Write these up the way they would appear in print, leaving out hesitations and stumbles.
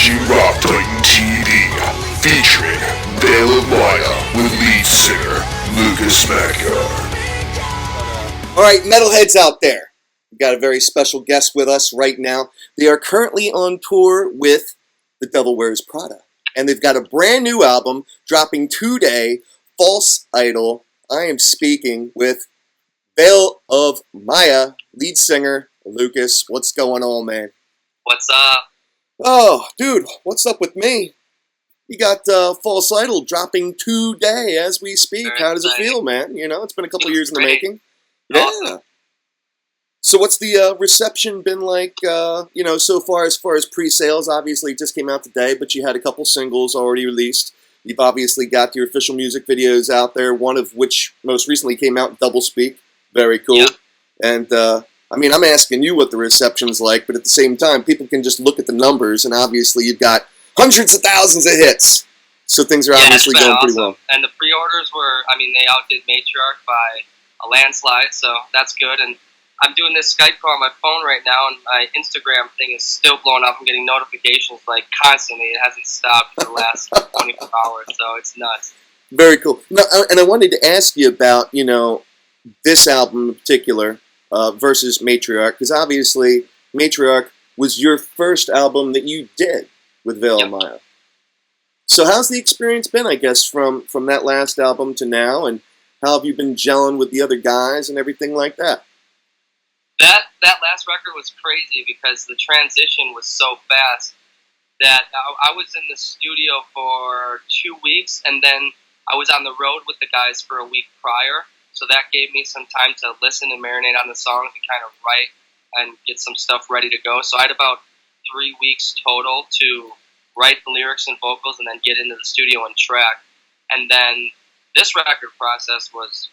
watching Rock.TV, featuring Veil of Maya with lead singer Lukas Magyar. Alright, metalheads out there, we've got a very special guest with us right now. They are currently on tour with the Devil Wears Prada, and they've got a brand new album dropping today, False Idol. I am speaking with Veil of Maya, lead singer Lukas. What's going on, man? What's up? Oh, dude, what's up with me? You got False Idol dropping today as we speak. Very How does it exciting. feel, man? You know, it's been a couple Feels years in the great. making. Yeah. Awesome. So what's the reception been like, so far as pre-sales? Obviously, it just came out today, but you had a couple singles already released. You've obviously got your official music videos out there, one of which most recently came out, Doublespeak. Very cool. Yep. And, I'm asking you what the reception's like, but at the same time, people can just look at the numbers, and obviously you've got hundreds of thousands of hits. So things are obviously it's been going pretty awesome. well. And the pre-orders were, they outdid Matriarch by a landslide, so that's good. And I'm doing this Skype call on my phone right now, and my Instagram thing is still blowing up. I'm getting notifications like constantly. It hasn't stopped for the last 24 hours, so it's nuts. Very cool. Now, and I wanted to ask you about, this album in particular versus Matriarch, because obviously Matriarch was your first album that you did with Veil of Maya. So how's the experience been, I guess, from that last album to now, and how have you been gelling with the other guys and everything like that? That last record was crazy because the transition was so fast that I was in the studio for 2 weeks, and then I was on the road with the guys for a week prior. So that gave me some time to listen and marinate on the songs and kind of write and get some stuff ready to go. So I had about 3 weeks total to write the lyrics and vocals and then get into the studio and track. And then this record process was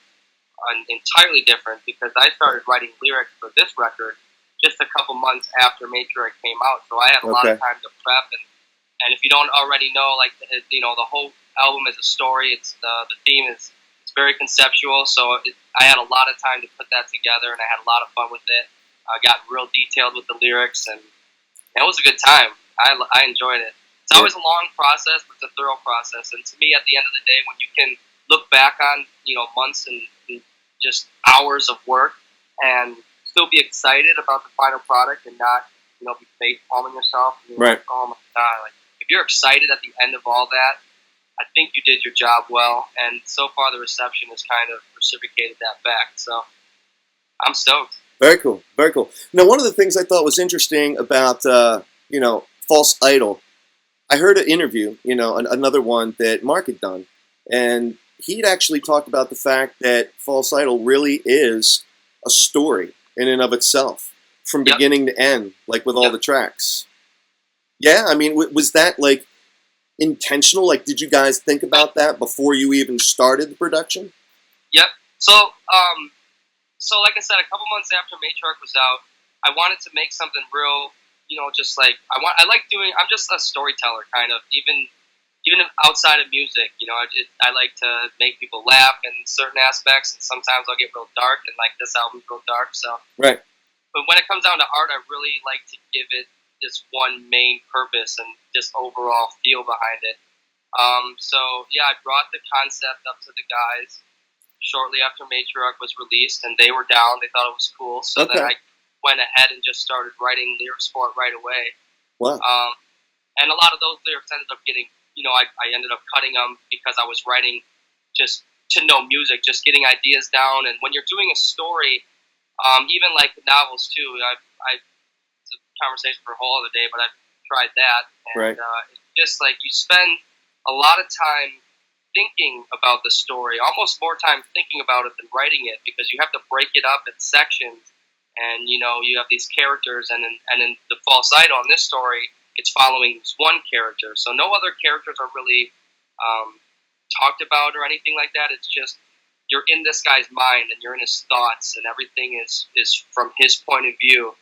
entirely different because I started writing lyrics for this record just a couple months after Matriarch came out. So I had a lot of time to prep. And if you don't already know, the whole album is a story. It's the theme is very conceptual, so I had a lot of time to put that together, and I had a lot of fun with it. I got real detailed with the lyrics, and it was a good time. I enjoyed it. It's always a long process, but it's a thorough process. And to me, at the end of the day, when you can look back on months and just hours of work and still be excited about the final product and not be face palming yourself, and right? Like, oh my god! Like if you're excited at the end of all that, I think you did your job well, and so far the reception has kind of reciprocated that back. So I'm stoked. Very cool, very cool. Now, one of the things I thought was interesting about False Idol, I heard an interview, another one that Mark had done, and he'd actually talked about the fact that False Idol really is a story in and of itself, from beginning to end, like with all the tracks. Yeah, was that like intentional? Like, did you guys think about that before you even started the production? Yep. So like I said, a couple months after Matriarch was out, I wanted to make something real, just like I'm just a storyteller, kind of, even outside of music, I like to make people laugh in certain aspects, and sometimes I'll get real dark, and like this album's real dark, so. Right. But when it comes down to art, I really like to give it this one main purpose and this overall feel behind it. I brought the concept up to the guys shortly after Matriarch was released, and they were down. They thought it was cool. So then I went ahead and just started writing lyrics for it right away. Wow. And a lot of those lyrics ended up getting, I ended up cutting them because I was writing just to know music, just getting ideas down. And when you're doing a story, even like novels too, it's a conversation for a whole other day, but I've tried that. And it's just like you spend a lot of time thinking about the story, almost more time thinking about it than writing it, because you have to break it up in sections. And, you have these characters, and in the False Idol in this story, it's following this one character. So no other characters are really talked about or anything like that. It's just you're in this guy's mind, and you're in his thoughts, and everything is from his point of view.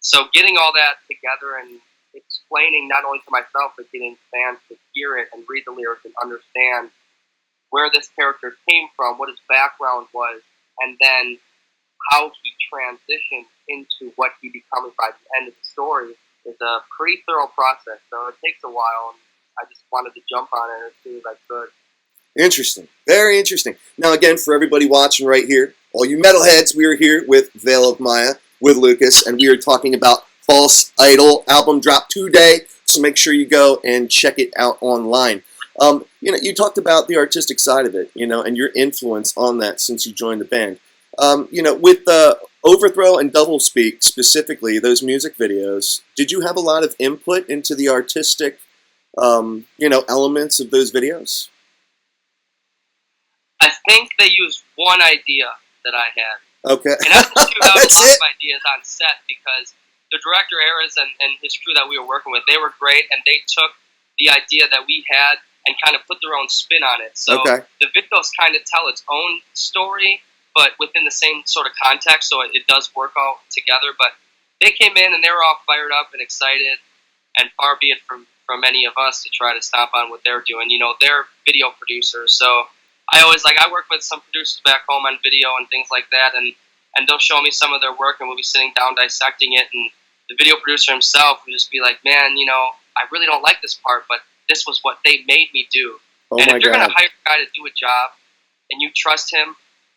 So getting all that together and explaining not only to myself, but getting fans to hear it and read the lyrics and understand where this character came from, what his background was, and then how he transitioned into what he becomes by the end of the story is a pretty thorough process, so it takes a while. And I just wanted to jump on it as soon as I could. Interesting. Very interesting. Now, again, for everybody watching right here, all you metalheads, we are here with Veil of Maya, with Lucas, and we are talking about False Idol. Album dropped today, so make sure you go and check it out online. You talked about the artistic side of it, and your influence on that since you joined the band. With Overthrow and Doublespeak specifically, those music videos, did you have a lot of input into the artistic, elements of those videos? I think they used one idea that I had. Okay. And I shoot out a That's lot it? of ideas on set because the director, Aras, and his crew that we were working with, they were great, and they took the idea that we had and kind of put their own spin on it. So Okay. the videos kind of tell its own story, but within the same sort of context, so it does work all together. But they came in, and they were all fired up and excited, and far be it from any of us to try to stomp on what they're doing. They're video producers, so I work with some producers back home on video and things like that, and they'll show me some of their work, and we'll be sitting down dissecting it, and the video producer himself would just be like, man, I really don't like this part, but this was what they made me do. Oh and my if you're going God. to hire a guy to do a job, and you trust him,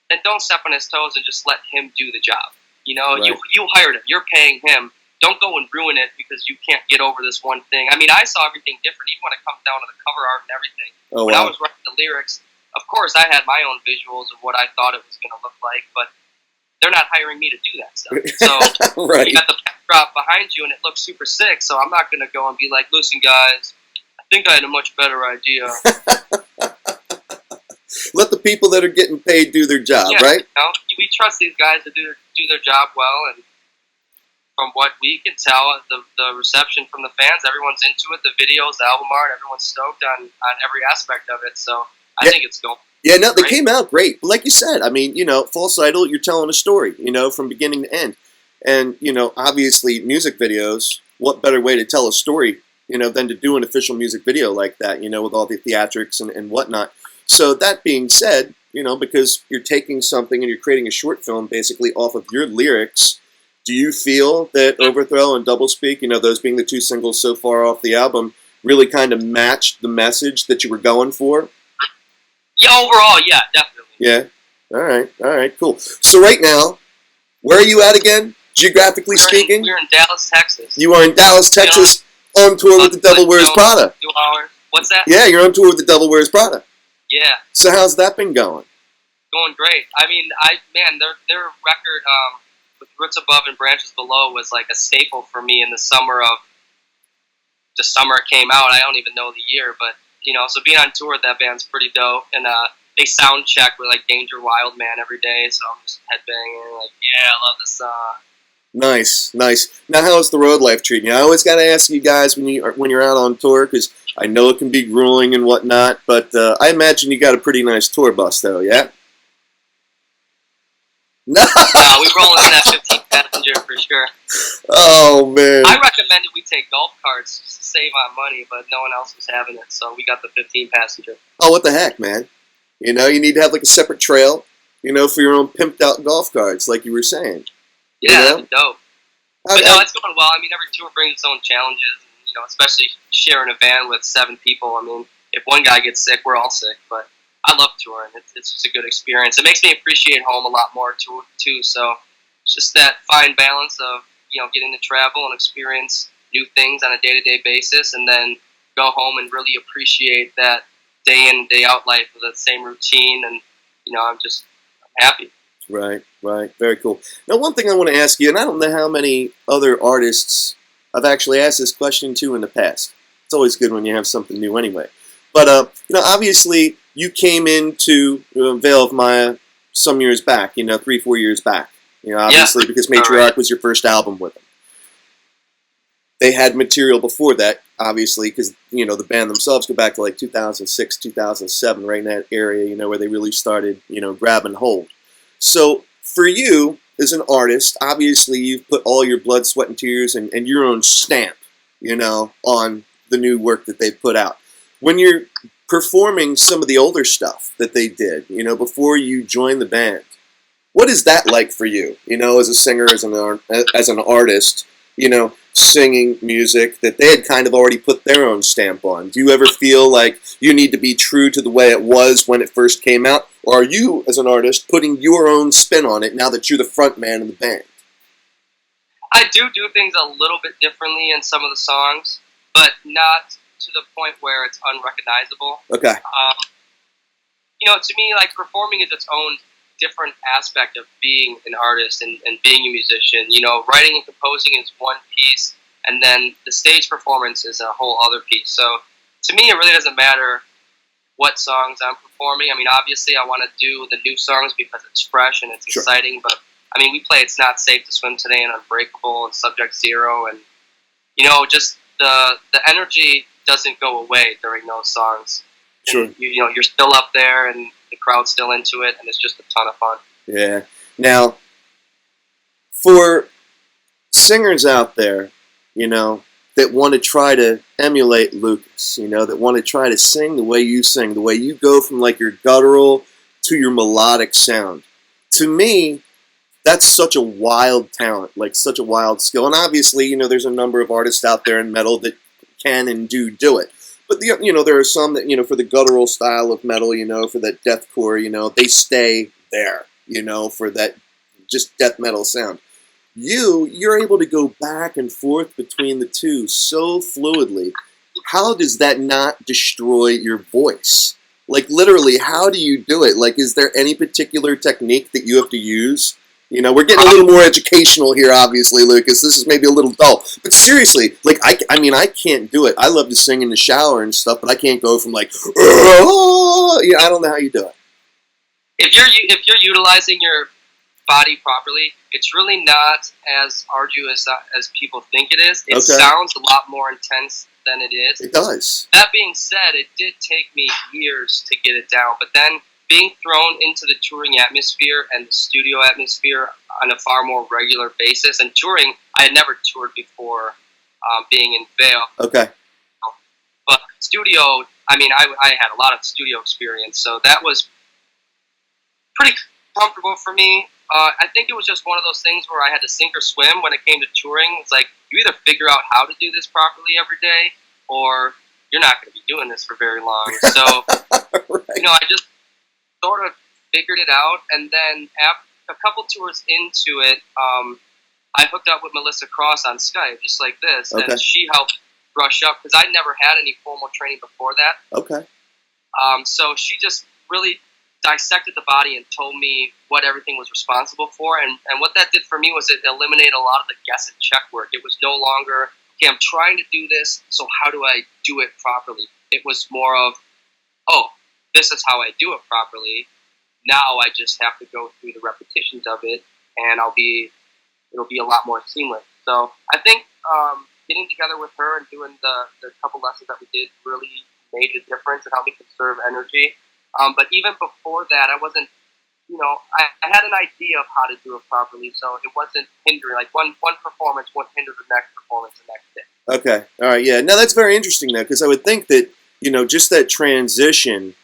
then don't step on his toes and just let him do the job. Right. You hired him. You're paying him. Don't go and ruin it because you can't get over this one thing. I mean, I saw everything different, even when it comes down to the cover art and everything. Oh, When I wow. was writing the lyrics, of course, I had my own visuals of what I thought it was going to look like, but they're not hiring me to do that stuff. So Right. you got the backdrop behind you, and it looks super sick, so I'm not going to go and be like, listen, guys, I think I had a much better idea. Let the people that are getting paid do their job, right? We trust these guys to do their job well, and from what we can tell, the reception from the fans, everyone's into it. The videos, the album art, everyone's stoked on every aspect of it. So I think it's going. Yeah, no, they great. came out great. But like you said, I mean, False Idol, you're telling a story, from beginning to end. And, obviously music videos, what better way to tell a story, than to do an official music video like that, with all the theatrics and whatnot. So that being said, because you're taking something and you're creating a short film basically off of your lyrics, do you feel that Overthrow and Doublespeak, those being the two singles so far off the album, really kind of matched the message that you were going for? Yeah, overall, yeah, definitely. Yeah. All right, cool. So right now, where are you at again, geographically speaking? We're in Dallas, Texas. You are in Dallas, Texas, on tour with the Devil Wears Prada. 2 hours. What's that? Yeah, you're on tour with the Devil Wears Prada. Yeah, So how's that been going? going great. I mean, their record with Roots Above and Branches Below was like a staple for me in the summer it came out. I don't even know the year, but so being on tour with that band's pretty dope. And they sound check with like Danger Wild Man every day, so I'm just headbanging like, yeah, I love this song. Nice. Now, how's the road life treating you? I always got to ask you guys when you're out on tour, because I know it can be grueling and whatnot, but I imagine you got a pretty nice tour bus, though, yeah? No! We roll in that 15 passenger for sure. Oh, man. I recommended we take golf carts just to save on money, but no one else was having it, so we got the 15 passenger. Oh, what the heck, man? You need to have like a separate trail, for your own pimped out golf carts, like you were saying. Yeah, that'd be dope. How- But no, it's going well. I mean, every tour brings its own challenges, especially sharing a van with 7 people. I mean, if one guy gets sick, we're all sick, but I love touring. It's just a good experience. It makes me appreciate home a lot more too. So it's just that fine balance of getting to travel and experience new things on a day-to-day basis, and then go home and really appreciate that day in, day out life with the same routine. And I'm happy. Right. Very cool. Now, one thing I want to ask you, and I don't know how many other artists I've actually asked this question to in the past. It's always good when you have something new anyway. But, obviously, you came into Veil of Maya some years back, 3-4 years back. Obviously, because Matriarch was your first album with them. They had material before that, obviously, because, the band themselves go back to like 2006, 2007, right in that area, where they really started, grab and hold. So, for you, as an artist, obviously, you've put all your blood, sweat, and tears and your own stamp, on the new work that they've put out. When you're performing some of the older stuff that they did, before you joined the band, what is that like for you, as a singer, as an artist, singing music that they had kind of already put their own stamp on? Do you ever feel like you need to be true to the way it was when it first came out? Or are you, as an artist, putting your own spin on it now that you're the front man of the band? I do things a little bit differently in some of the songs, but not to the point where it's unrecognizable. Okay. To me, like, performing is its own different aspect of being an artist and being a musician. Writing and composing is one piece, and then the stage performance is a whole other piece. So to me, it really doesn't matter what songs I'm performing. I mean, obviously, I want to do the new songs because it's fresh and it's exciting, but I mean, we play It's Not Safe to Swim Today and Unbreakable and Subject Zero, and just the energy doesn't go away during those songs. Sure. And, you're still up there, and the crowd's still into it, and it's just a ton of fun. Yeah. Now, for singers out there, that want to try to emulate Lukas, that want to try to sing the way you sing, the way you go from like your guttural to your melodic sound. To me, that's such a wild talent, like such a wild skill. And obviously, there's a number of artists out there in metal that can and do it. But, there are some that, for the guttural style of metal, for that deathcore, they stay there, for that just death metal sound. You're able to go back and forth between the two so fluidly. How does that not destroy your voice? Like, literally, how do you do it? Like, is there any particular technique that you have to use? We're getting a little more educational here, obviously, Lukas. This is maybe a little dull. But seriously, like, I can't do it. I love to sing in the shower and stuff, but I can't go from, like, I don't know how you do it. If you're utilizing your body properly, it's really not as arduous as people think it is. It sounds a lot more intense than it is. It does. That being said, it did take me years to get it down, but then being thrown into the touring atmosphere and the studio atmosphere on a far more regular basis, and touring, I had never toured before being in Vail. Okay. But studio, I mean, I had a lot of studio experience, so that was pretty comfortable for me. I think it was just one of those things where I had to sink or swim when it came to touring. It's like, you either figure out how to do this properly every day, or you're not going to be doing this for very long. So, right. I just sort of figured it out, and then after a couple tours into it, I hooked up with Melissa Cross on Skype, just like this, and she helped brush up, because I'd never had any formal training before that. Okay. So she just really dissected the body and told me what everything was responsible for, and what that did for me was it eliminated a lot of the guess and check work. It was no longer, okay, I'm trying to do this, so how do I do it properly? It was more of, oh, this is how I do it properly. Now I just have to go through the repetitions of it, and it'll be a lot more seamless. So I think getting together with her and doing the couple lessons that we did really made a difference in how we conserve energy. But even before that, I wasn't, I had an idea of how to do it properly, so it wasn't hindering. Like, one performance won't hinder the next performance the next day. Okay. All right, yeah. Now, that's very interesting, though, because I would think that, just that transition,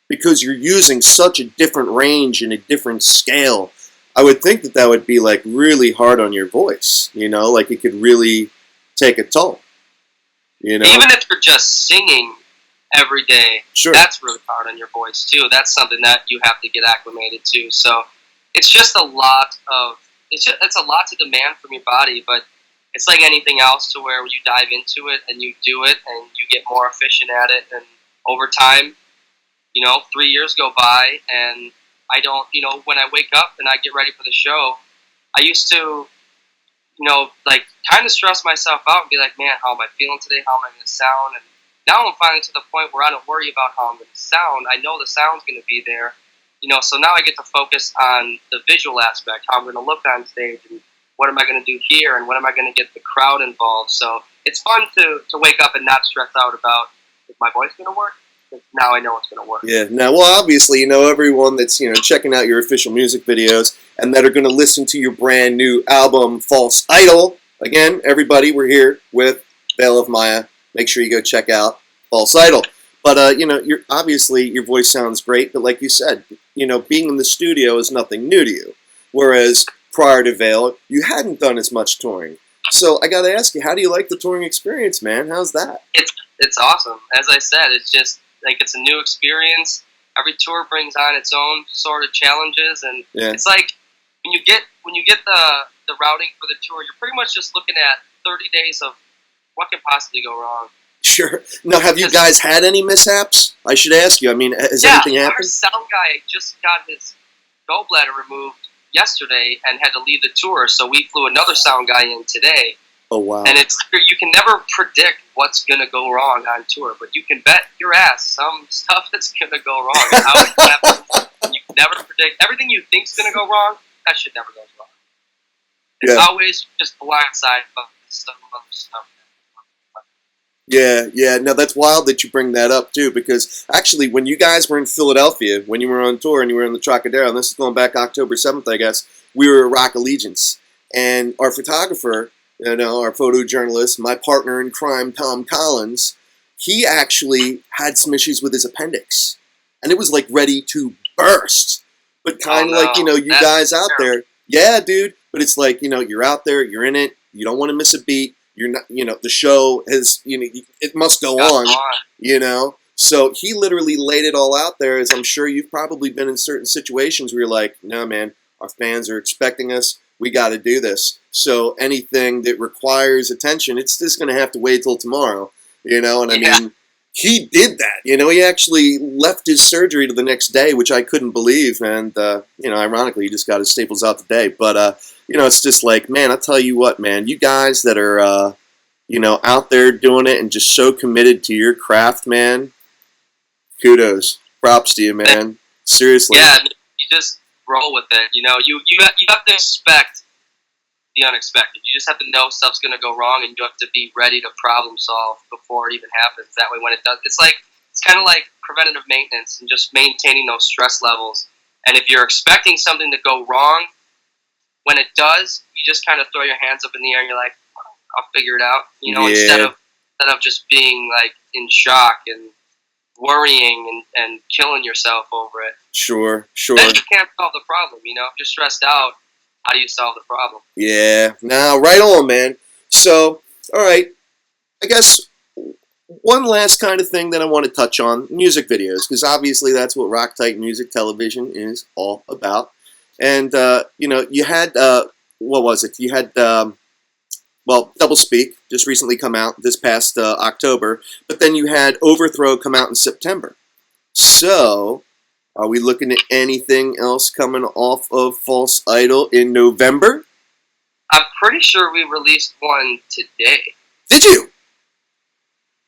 because you're using such a different range and a different scale, I would think that would be, like, really hard on your voice, Like, it could really take a toll, Even if you're just singing every day, sure, that's really hard on your voice too. That's something that you have to get acclimated to. So it's just a lot to demand from your body, but it's like anything else, to where you dive into it and you do it and you get more efficient at it, and over time, 3 years go by, and I don't, when I wake up and I get ready for the show, I used to, kind of stress myself out and be like, man, how am I feeling today? How am I going to sound? And now I'm finally to the point where I don't worry about how I'm going to sound. I know the sound's going to be there, so now I get to focus on the visual aspect, how I'm going to look on stage, and what am I going to do here, and what am I going to get the crowd involved. So it's fun to wake up and not stress out about, is my voice going to work? Because now I know it's going to work. Yeah. Now, well, obviously, everyone that's, checking out your official music videos and that are going to listen to your brand new album, False Idol. Again, everybody, we're here with Veil of Maya. Make sure you go check out False Idol. But, you're obviously, your voice sounds great, but like you said, being in the studio is nothing new to you. Whereas prior to Veil, you hadn't done as much touring. So I got to ask you, how do you like the touring experience, man? How's that? It's awesome. As I said, it's just like it's a new experience. Every tour brings on its own sort of challenges, and it's like when you get the routing for the tour, you're pretty much just looking at 30 days of what can possibly go wrong. Sure. Now, have you guys had any mishaps? I should ask you. I mean, has anything happened? Our sound guy just got his gallbladder removed yesterday and had to leave the tour, so we flew another sound guy in today. Oh, wow. And you can never predict what's going to go wrong on tour, but you can bet your ass some stuff that's going to go wrong. How it happens, you can never predict. Everything you think is going to go wrong, that shit never goes wrong. It's always just blindside of some other stuff. Yeah. Now, that's wild that you bring that up, too, because actually, when you guys were in Philadelphia, when you were on tour and you were in the Trocadero, and this is going back October 7th, I guess, we were at Rock Allegiance. And our photographer, our photojournalist, my partner in crime, Tom Collins, he actually had some issues with his appendix. And it was, like, ready to burst. But kind of like, you guys out there. Yeah, dude. But it's like, you're out there, you're in it, you don't want to miss a beat. You're not, the show has, it must go on, So he literally laid it all out there, as I'm sure you've probably been in certain situations where you're like, no, man, our fans are expecting us. We got to do this. So anything that requires attention, it's just going to have to wait till tomorrow, and I mean, he did that, he actually left his surgery to the next day, which I couldn't believe. And, ironically, he just got his staples out today. But, it's just like, man, I'll tell you what, man, you guys that are, out there doing it and just so committed to your craft, man, kudos. Props to you, man. Seriously. Yeah, you just roll with it. You have to expect the unexpected. You just have to know stuff's going to go wrong, and you have to be ready to problem solve before it even happens. That way, when it does, it's kind of like preventative maintenance and just maintaining those stress levels. And if you're expecting something to go wrong, when it does, you just kind of throw your hands up in the air and you're like, I'll figure it out. Instead of just being like in shock and worrying and killing yourself over it. Sure. Then you can't solve the problem, If you're stressed out, how do you solve the problem? Yeah. Now, right on, man. So, all right. I guess one last kind of thing that I want to touch on, music videos, because obviously that's what Rock Tight Music Television is all about. And, you had, what was it? You had, Doublespeak just recently come out this past October, but then you had Overthrow come out in September. So, are we looking at anything else coming off of False Idol in November? I'm pretty sure we released one today. Did you?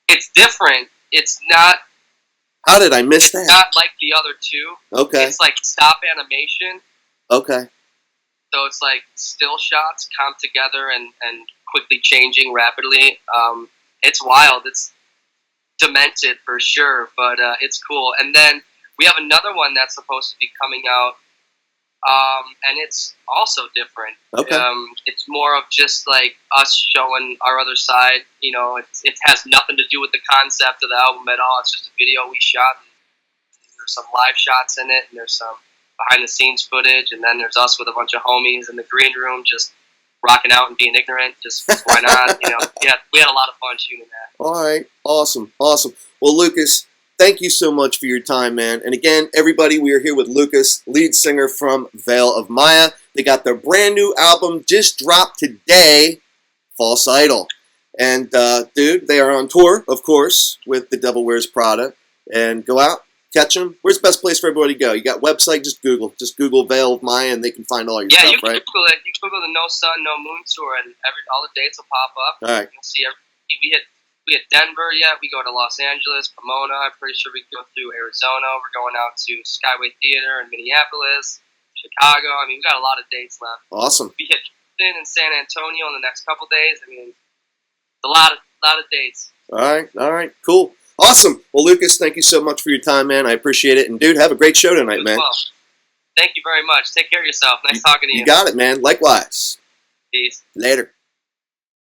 It's different. It's not... How did I miss that? It's not like the other two. Okay. It's like stop animation. Okay. So it's like still shots come together and quickly changing rapidly. It's wild. It's demented for sure, but it's cool. And then we have another one that's supposed to be coming out, and it's also different. Okay. It's more of just like us showing our other side. It has nothing to do with the concept of the album at all. It's just a video we shot. There's some live shots in it, and there's some behind-the-scenes footage, and then there's us with a bunch of homies in the green room just rocking out and being ignorant. Just why not? We had a lot of fun shooting that. All right. Awesome. Well, Lucas, thank you so much for your time, man. And again, everybody, we are here with Lucas, lead singer from Veil of Maya. They got their brand new album just dropped today, False Idol. And, dude, they are on tour, of course, with the Devil Wears Prada. And go out, catch them. Where's the best place for everybody to go? You got website, just Google Veil of Maya, and they can find all your stuff, you can right? Google it. You Google the No Sun, No Moon tour, and all the dates will pop up. All right. You'll see we hit Denver yet. We go to Los Angeles, Pomona. I'm pretty sure we go through Arizona. We're going out to Skyway Theater in Minneapolis, Chicago. I mean, we got a lot of dates left. Awesome. We hit Houston and San Antonio in the next couple days. I mean, a lot of dates. All right, cool. Awesome. Well, Lucas, thank you so much for your time, man. I appreciate it. And, dude, have a great show tonight, man. Well, thank you very much. Take care of yourself. Nice talking to you. You got it, man. Likewise. Peace. Later.